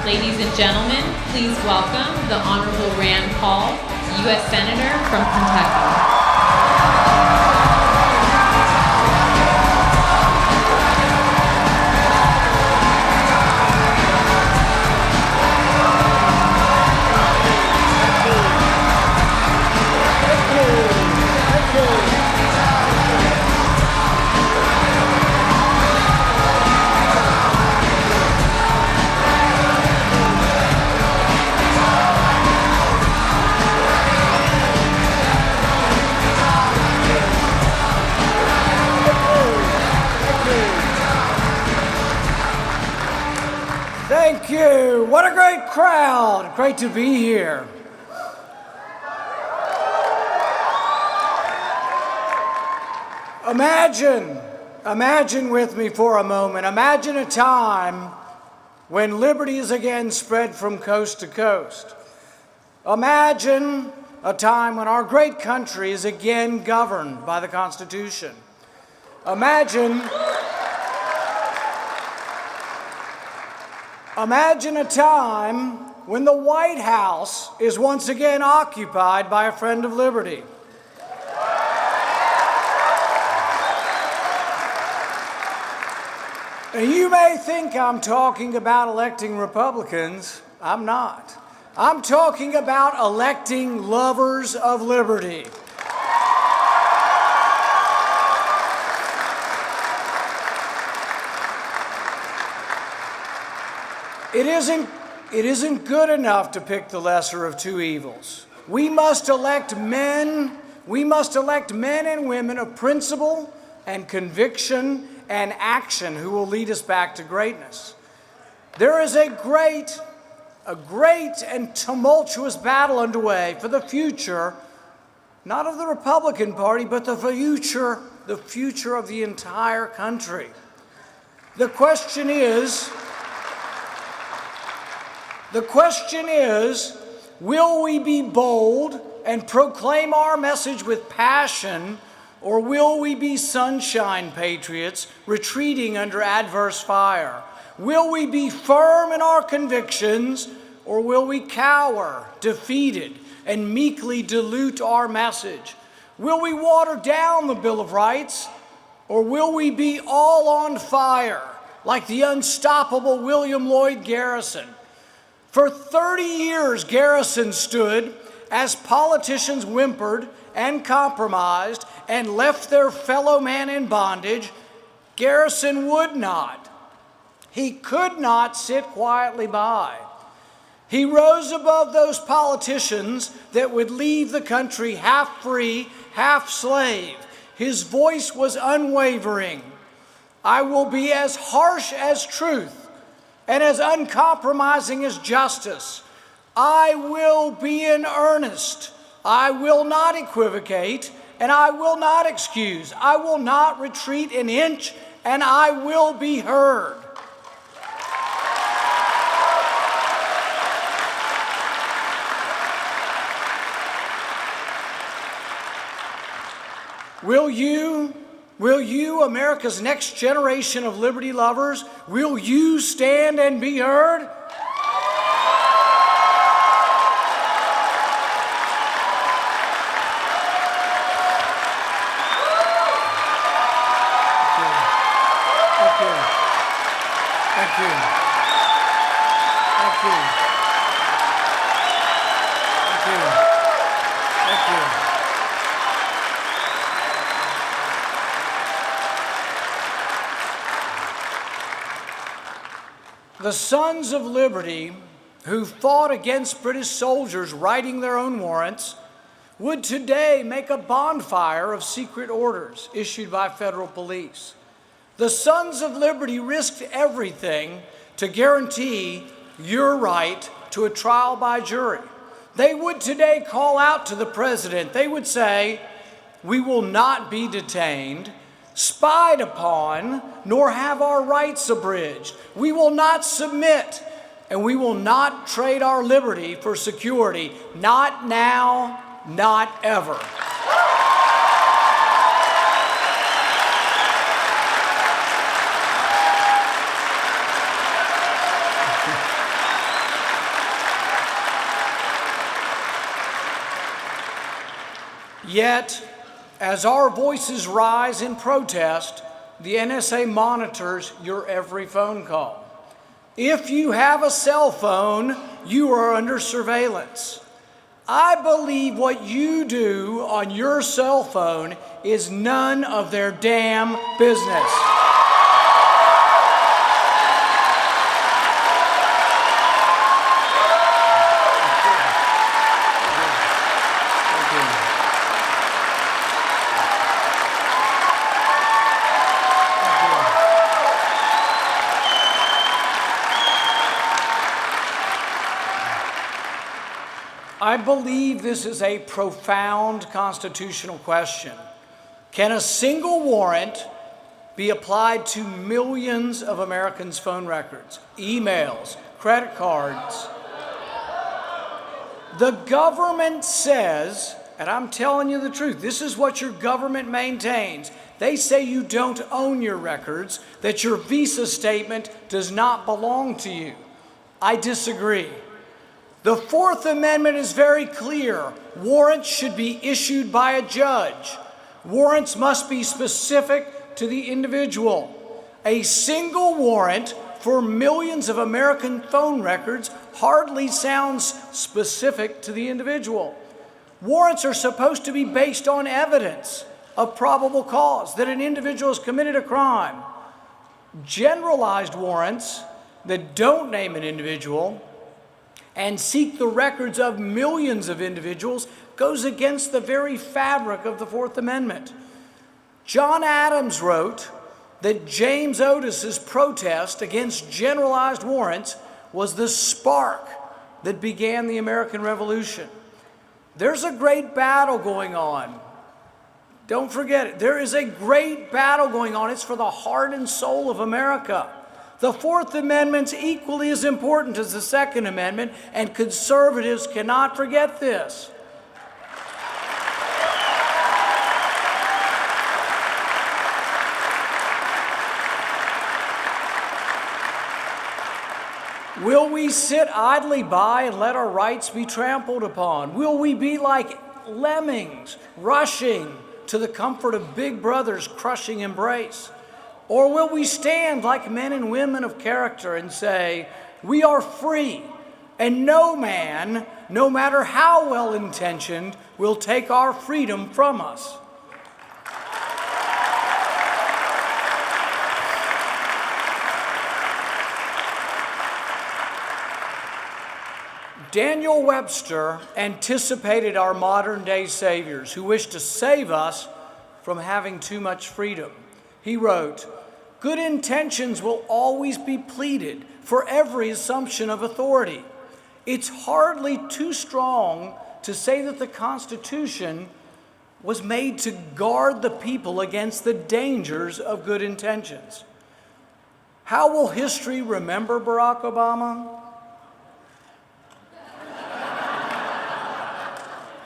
Ladies and gentlemen, please welcome the Honorable Rand Paul, U.S. Senator from Kentucky. Thank you. What a great crowd. Great to be here. Imagine with me for a moment. Imagine a time when liberty is again spread from coast to coast. Imagine a time when our great country is again governed by the Constitution. Imagine a time when the White House is once again occupied by a friend of liberty. And you may think I'm talking about electing Republicans. I'm not. I'm talking about electing lovers of liberty. It isn't good enough to pick the lesser of two evils. We must elect men and women of principle and conviction and action who will lead us back to greatness. There is a great and tumultuous battle underway for the future, not of the Republican Party, but the future of the entire country. The question is, will we be bold and proclaim our message with passion, or will we be sunshine patriots retreating under adverse fire? Will we be firm in our convictions, or will we cower, defeated, and meekly dilute our message? Will we water down the Bill of Rights, or will we be all on fire like the unstoppable William Lloyd Garrison? For 30 years, Garrison stood as politicians whimpered and compromised and left their fellow man in bondage. Garrison would not. He could not sit quietly by. He rose above those politicians that would leave the country half free, half slave. His voice was unwavering. I will be as harsh as truth and as uncompromising as justice. I will be in earnest. I will not equivocate, and I will not excuse. I will not retreat an inch, and I will be heard. Will you, America's next generation of liberty lovers, will you stand and be heard? The Sons of Liberty, who fought against British soldiers writing their own warrants, would today make a bonfire of secret orders issued by federal police. The Sons of Liberty risked everything to guarantee your right to a trial by jury. They would today call out to the president. They would say, "We will not be detained, spied upon, nor have our rights abridged. We will not submit, and we will not trade our liberty for security. Not now, not ever." Yet, as our voices rise in protest, the NSA monitors your every phone call. If you have a cell phone, you are under surveillance. I believe what you do on your cell phone is none of their damn business. I believe this is a profound constitutional question. Can a single warrant be applied to millions of Americans' phone records, emails, credit cards? The government says, and I'm telling you the truth, this is what your government maintains. They say you don't own your records, that your visa statement does not belong to you. I disagree. The Fourth Amendment is very clear. Warrants should be issued by a judge. Warrants must be specific to the individual. A single warrant for millions of American phone records hardly sounds specific to the individual. Warrants are supposed to be based on evidence of probable cause that an individual has committed a crime. Generalized warrants that don't name an individual and seek the records of millions of individuals goes against the very fabric of the Fourth Amendment. John Adams wrote that James Otis's protest against generalized warrants was the spark that began the American Revolution. There's a great battle going on. Don't forget it. There is a great battle going on. It's for the heart and soul of America. The Fourth Amendment's equally as important as the Second Amendment, and conservatives cannot forget this. Will we sit idly by and let our rights be trampled upon? Will we be like lemmings rushing to the comfort of Big Brother's crushing embrace? Or will we stand like men and women of character and say, we are free, and no man, no matter how well-intentioned, will take our freedom from us? Daniel Webster anticipated our modern-day saviors who wish to save us from having too much freedom. He wrote, "Good intentions will always be pleaded for every assumption of authority. It's hardly too strong to say that the Constitution was made to guard the people against the dangers of good intentions." How will history remember Barack Obama?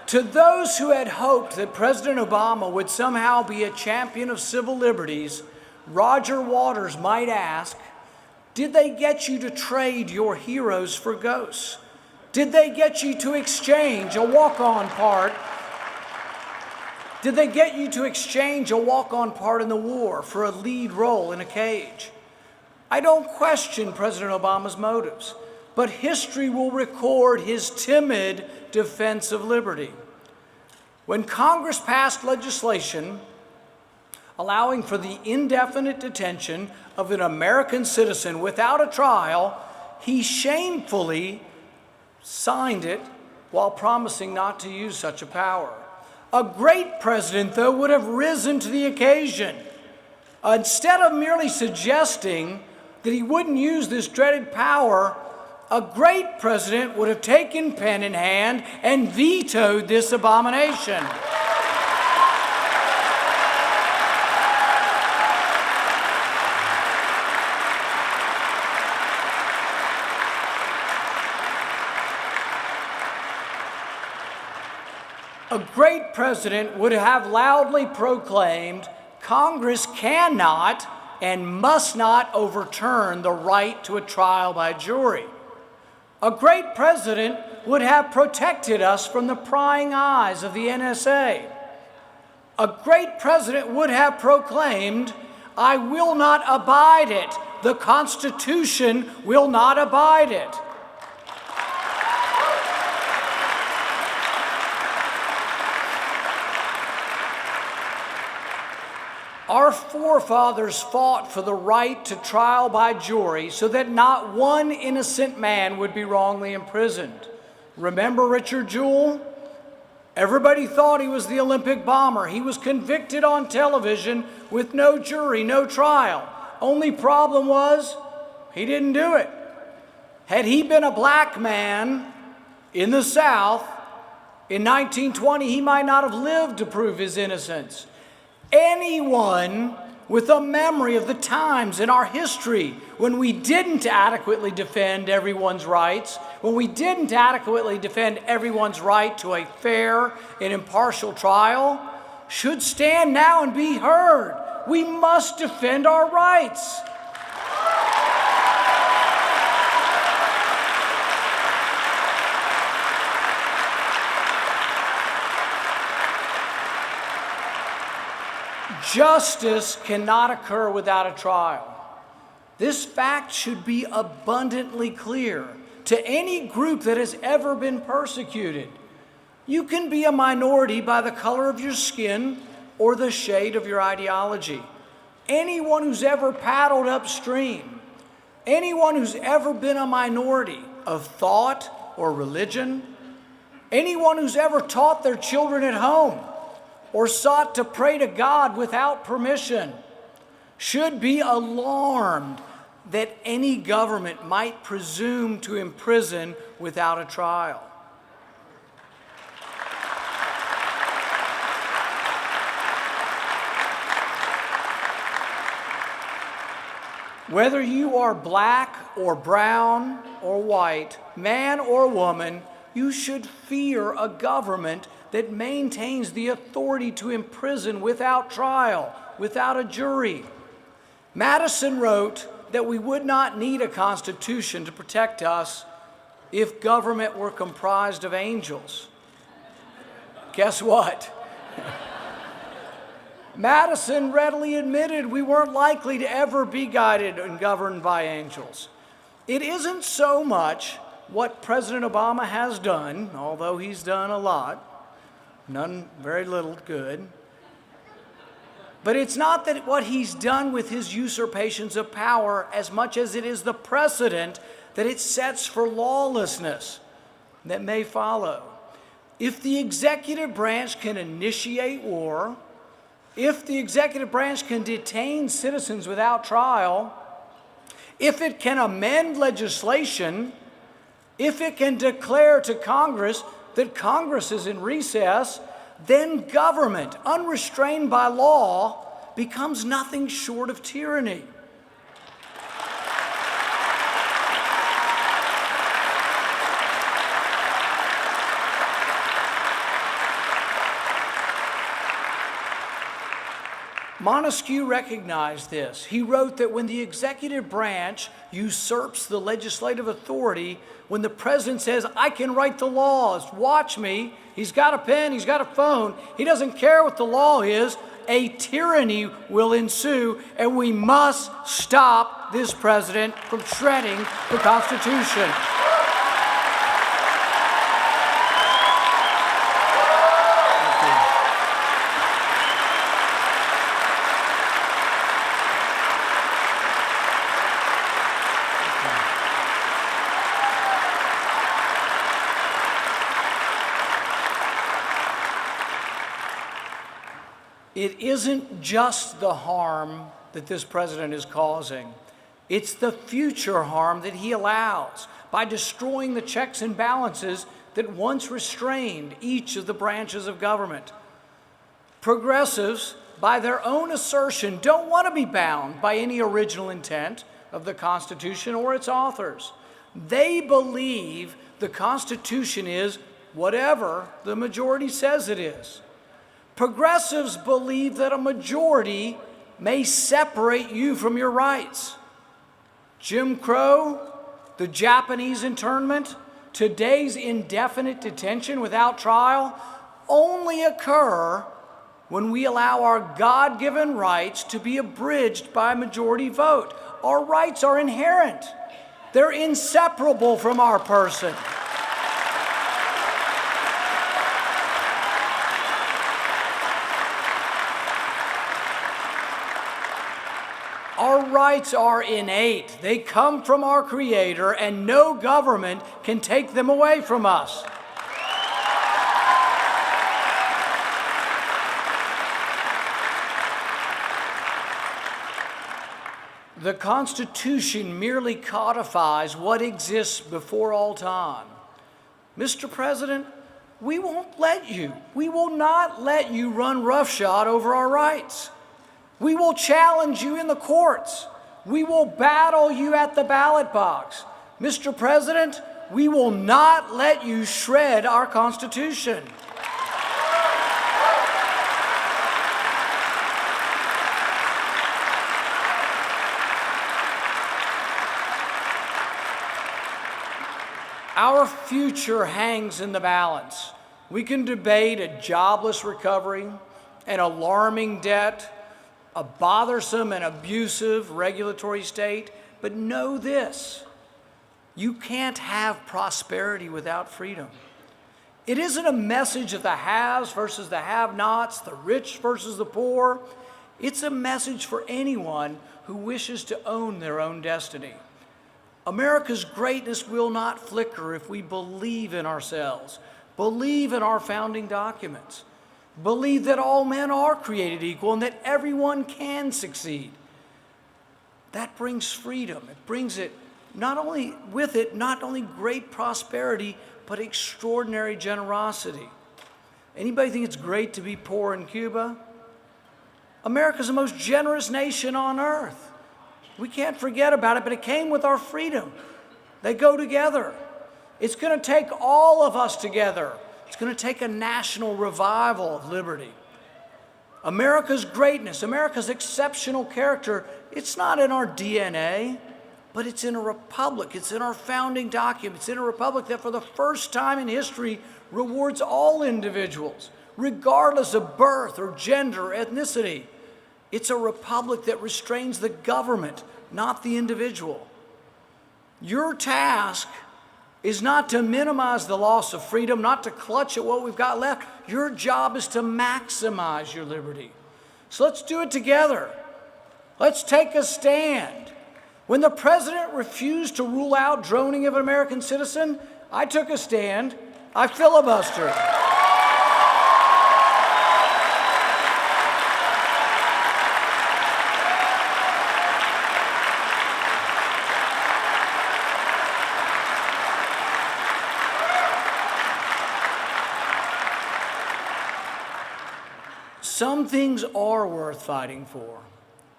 To those who had hoped that President Obama would somehow be a champion of civil liberties, Roger Waters might ask, did they get you to trade your heroes for ghosts? Did they get you to exchange a walk-on part? Did they get you to exchange a walk-on part in the war for a lead role in a cage? I don't question President Obama's motives, but history will record his timid defense of liberty. When Congress passed legislation allowing for the indefinite detention of an American citizen without a trial, he shamefully signed it while promising not to use such a power. A great president, though, would have risen to the occasion. Instead of merely suggesting that he wouldn't use this dreaded power, a great president would have taken pen in hand and vetoed this abomination. A great president would have loudly proclaimed, Congress cannot and must not overturn the right to a trial by jury. A great president would have protected us from the prying eyes of the NSA. a great president would have proclaimed, "I will not abide it. The Constitution will not abide it." Our forefathers fought for the right to trial by jury so that not one innocent man would be wrongly imprisoned. Remember Richard Jewell? Everybody thought he was the Olympic bomber. He was convicted on television with no jury, no trial. Only problem was, he didn't do it. Had he been a black man in the South in 1920, he might not have lived to prove his innocence. Anyone with a memory of the times in our history when we didn't adequately defend everyone's rights, when we didn't adequately defend everyone's right to a fair and impartial trial, should stand now and be heard. We must defend our rights. Justice cannot occur without a trial. This fact should be abundantly clear to any group that has ever been persecuted. You can be a minority by the color of your skin or the shade of your ideology. Anyone who's ever paddled upstream, anyone who's ever been a minority of thought or religion, anyone who's ever taught their children at home or sought to pray to God without permission should be alarmed that any government might presume to imprison without a trial. Whether you are black or brown or white, man or woman, you should fear a government that maintains the authority to imprison without trial, without a jury. Madison wrote that we would not need a constitution to protect us if government were comprised of angels. Guess what? Madison readily admitted we weren't likely to ever be guided and governed by angels. It isn't so much what President Obama has done, although he's done a lot, very little good. But it's not that what he's done with his usurpations of power as much as it is the precedent that it sets for lawlessness that may follow. If the executive branch can initiate war, if the executive branch can detain citizens without trial, if it can amend legislation, if it can declare to Congress that Congress is in recess, then government, unrestrained by law, becomes nothing short of tyranny. Montesquieu recognized this. He wrote that when the executive branch usurps the legislative authority, when the president says, "I can write the laws, watch me," he's got a pen, he's got a phone, he doesn't care what the law is, a tyranny will ensue, and we must stop this president from shredding the Constitution. It isn't just the harm that this president is causing. It's the future harm that he allows by destroying the checks and balances that once restrained each of the branches of government. Progressives, by their own assertion, don't want to be bound by any original intent of the Constitution or its authors. They believe the Constitution is whatever the majority says it is. Progressives believe that a majority may separate you from your rights. Jim Crow, the Japanese internment, today's indefinite detention without trial only occur when we allow our God-given rights to be abridged by a majority vote. Our rights are inherent. They're inseparable from our person. Our rights are innate. They come from our Creator, and no government can take them away from us. The Constitution merely codifies what exists before all time. Mr. President, we will not let you run roughshod over our rights. We will challenge you in the courts. We will battle you at the ballot box. Mr. President, we will not let you shred our Constitution. Our future hangs in the balance. We can debate a jobless recovery, an alarming debt, a bothersome and abusive regulatory state, but know this: you can't have prosperity without freedom. It isn't a message of the haves versus the have-nots, the rich versus the poor. It's a message for anyone who wishes to own their own destiny. America's greatness will not flicker if we believe in ourselves, believe in our founding documents, believe that all men are created equal and that everyone can succeed. That brings freedom. It brings not only great prosperity, but extraordinary generosity. Anybody think it's great to be poor in Cuba? America's the most generous nation on earth. We can't forget about it, but it came with our freedom. They go together. It's going to take all of us together. It's going to take a national revival of liberty. America's greatness, America's exceptional character, it's not in our DNA, but it's in a republic. It's in our founding documents. It's in a republic that for the first time in history rewards all individuals, regardless of birth or gender or ethnicity. It's a republic that restrains the government, not the individual. Your task is not to minimize the loss of freedom, not to clutch at what we've got left. Your job is to maximize your liberty. So let's do it together. Let's take a stand. When the president refused to rule out droning of an American citizen, I took a stand. I filibustered. Some things are worth fighting for.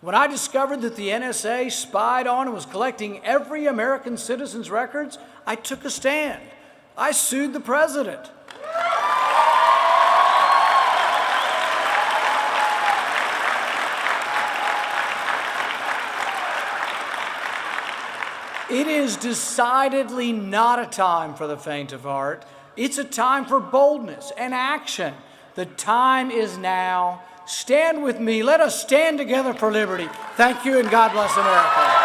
When I discovered that the NSA spied on and was collecting every American citizen's records, I took a stand. I sued the president. It is decidedly not a time for the faint of heart. It's a time for boldness and action. The time is now. Stand with me. Let us stand together for liberty. Thank you, and God bless America.